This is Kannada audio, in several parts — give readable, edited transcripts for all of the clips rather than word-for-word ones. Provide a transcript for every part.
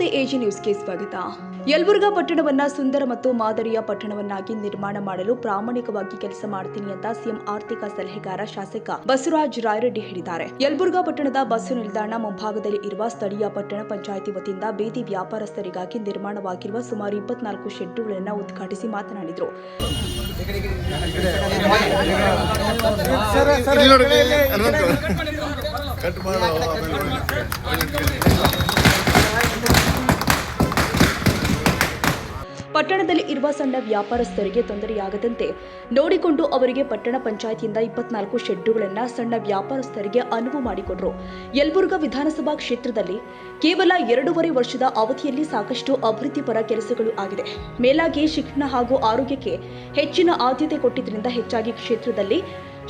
ನಮಸ್ತೆ ಎಜಿ ನ್ಯೂಸ್ಗೆ ಸ್ವಾಗತ. ಯಲಬುರ್ಗಾ ಪಟ್ಟಣವನ್ನ ಸುಂದರ ಮತ್ತು ಮಾದರಿಯ ಪಟ್ಟಣವನ್ನಾಗಿ ನಿರ್ಮಾಣ ಮಾಡಲು ಪ್ರಾಮಾಣಿಕವಾಗಿ ಕೆಲಸ ಮಾಡ್ತೀನಿ ಅಂತ ಸಿಎಂ ಆರ್ಥಿಕ ಸಲಹೆಗಾರ ಶಾಸಕ ಬಸವರಾಜ ರಾಯರೆಡ್ಡಿ ಹೇಳಿದ್ದಾರೆ. ಯಲಬುರ್ಗಾ ಪಟ್ಟಣದ ಬಸ್ಸು ನಿಲ್ದಾಣ ಮುಂಭಾಗದಲ್ಲಿ ಇರುವ ಸ್ಥಳೀಯ ಪಟ್ಟಣ ಪಂಚಾಯಿತಿ ವತಿಯಿಂದ ಬೀದಿ ವ್ಯಾಪಾರಸ್ಥರಿಗಾಗಿ ನಿರ್ಮಾಣವಾಗಿರುವ ಸುಮಾರು 24 ಶೆಡ್ಡುಗಳನ್ನು ಉದ್ಘಾಟಿಸಿ ಮಾತನಾಡಿದರು. ಪಟ್ಟಣದಲ್ಲಿ ಇರುವ ಸಣ್ಣ ವ್ಯಾಪಾರಸ್ಥರಿಗೆ ತೊಂದರೆಯಾಗದಂತೆ ನೋಡಿಕೊಂಡು ಅವರಿಗೆ ಪಟ್ಟಣ ಪಂಚಾಯಿತಿಯಿಂದ 24 ಶೆಡ್ಡುಗಳನ್ನು ಸಣ್ಣ ವ್ಯಾಪಾರಸ್ಥರಿಗೆ ಅನುವು ಮಾಡಿಕೊಟ್ಟರು. ಯಲಬುರ್ಗಾ ವಿಧಾನಸಭಾ ಕ್ಷೇತ್ರದಲ್ಲಿ ಕೇವಲ 2.5 ವರ್ಷದ ಅವಧಿಯಲ್ಲಿ ಸಾಕಷ್ಟು ಅಭಿವೃದ್ಧಿಪರ ಕೆಲಸಗಳು ಆಗಿದೆ. ಮೇಲಾಗಿ ಶಿಕ್ಷಣ ಹಾಗೂ ಆರೋಗ್ಯಕ್ಕೆ ಹೆಚ್ಚಿನ ಆದ್ಯತೆ ಕೊಟ್ಟಿದ್ದರಿಂದ ಹೆಚ್ಚಾಗಿ ಕ್ಷೇತ್ರದಲ್ಲಿ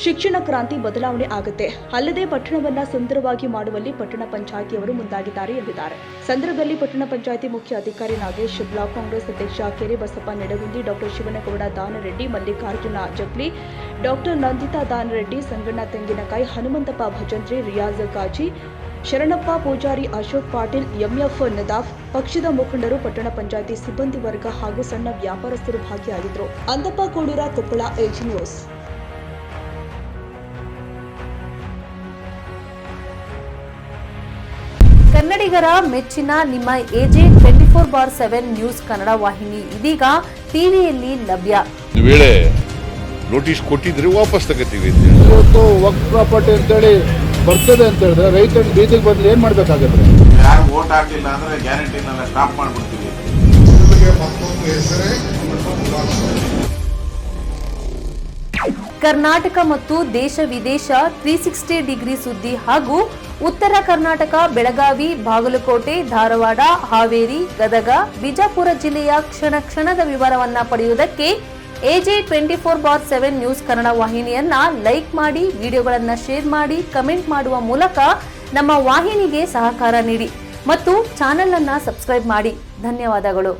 ಶಿಕ್ಷಣ ಕ್ರಾಂತಿ ಬದಲಾವಣೆ ಆಗುತ್ತೆ. ಅಲ್ಲದೆ ಪಟ್ಟಣವನ್ನ ಸುಂದರವಾಗಿ ಮಾಡುವಲ್ಲಿ ಪಟ್ಟಣ ಪಂಚಾಯಿತಿಯವರು ಮುಂದಾಗಿದ್ದಾರೆ ಎಂದಿದ್ದಾರೆ. ಸಂದರ್ಭದಲ್ಲಿ ಪಟ್ಟಣ ಪಂಚಾಯಿತಿ ಮುಖ್ಯ ಅಧಿಕಾರಿ ನಾಗೇಶ್, ಬ್ಲಾಕ್ ಕಾಂಗ್ರೆಸ್ ಅಧ್ಯಕ್ಷ ಕೆರೆ ಬಸಪ್ಪ ನೆಡಗುಂದಿ, ಡಾಕ್ಟರ್ ಶಿವನಗೌಡ ದಾನರೆಡ್ಡಿ, ಮಲ್ಲಿಕಾರ್ಜುನ ಜಕ್ಲಿ, ಡಾಕ್ಟರ್ ನಂದಿತಾ ದಾನರೆಡ್ಡಿ, ಸಂಗಣ್ಣ ತೆಂಗಿನಕಾಯಿ, ಹನುಮಂತಪ್ಪ ಭಜಂತ್ರಿ, ರಿಯಾಜ್ ಕಾಜಿ, ಶರಣಪ್ಪ ಪೂಜಾರಿ, ಅಶೋಕ್ ಪಾಟೀಲ್, ಎಂಎಫ್ ನದಾಫ್, ಪಕ್ಷದ ಮುಖಂಡರು, ಪಟ್ಟಣ ಪಂಚಾಯಿತಿ ಸಿಬ್ಬಂದಿ ವರ್ಗ ಹಾಗೂ ಸಣ್ಣ ವ್ಯಾಪಾರಸ್ಥರು ಭಾಗಿಯಾಗಿದ್ದರು. Andappa Kodura, Koppal, AG news. ಕನ್ನಡಿಗರ ಮೆಚ್ಚಿನ ನಿಮ್ಮ ಎಜೆ 24/7 ನ್ಯೂಸ್ ಕನ್ನಡ ವಾಹಿನಿ ಇದೀಗ ಟಿವಿಯಲ್ಲಿ ಲಭ್ಯ. ವೇಳೆ ನೋಟಿಸ್ ಕೊಟ್ಟಿದ್ರೆ ವಾಪಸ್ ತಗೋತೀವಿ. ಇವತ್ತು ವಕ್ಫ್ ಪ್ರಾಪರ್ಟಿ ಅಂತೇಳಿ ಬರ್ತದೆ ಅಂತ ಹೇಳಿದ್ರೆ ರೈತರು ಬೀದಿಗೆ ಬಂದು ಏನ್ ಮಾಡ್ಬೇಕಾಗತ್ತೆ? ಯಾರು ವೋಟ್ ಹಾಕಲಿಲ್ಲ ಅಂದ್ರೆ ಗ್ಯಾರಂಟಿನೆಲ್ಲ ಸ್ಟಾಪ್ ಮಾಡ್ಬಿಡ್ತೀವಿ. ಕರ್ನಾಟಕ ಮತ್ತು ದೇಶ ವಿದೇಶ 360 ಡಿಗ್ರಿ ಸುದ್ದಿ ಹಾಗೂ ಉತ್ತರ ಕರ್ನಾಟಕ, ಬೆಳಗಾವಿ, ಬಾಗಲಕೋಟೆ, ಧಾರವಾಡ, ಹಾವೇರಿ, ಗದಗ, ಬಿಜಾಪುರ ಜಿಲ್ಲೆಯ ಕ್ಷಣ ಕ್ಷಣದ ವಿವರವನ್ನ ಪಡೆಯುವುದಕ್ಕೆ ಎಜೆ 24/7 ನ್ಯೂಸ್ ಕನ್ನಡ ವಾಹಿನಿಯನ್ನ ಲೈಕ್ ಮಾಡಿ, ವಿಡಿಯೋಗಳನ್ನ ಶೇರ್ ಮಾಡಿ, ಕಮೆಂಟ್ ಮಾಡುವ ಮೂಲಕ ನಮ್ಮ ವಾಹಿನಿಗೆ ಸಹಕಾರ ನೀಡಿ ಮತ್ತು ಚಾನೆಲ್ ಅನ್ನ ಸಬ್ಸ್ಕ್ರೈಬ್ ಮಾಡಿ. ಧನ್ಯವಾದಗಳು.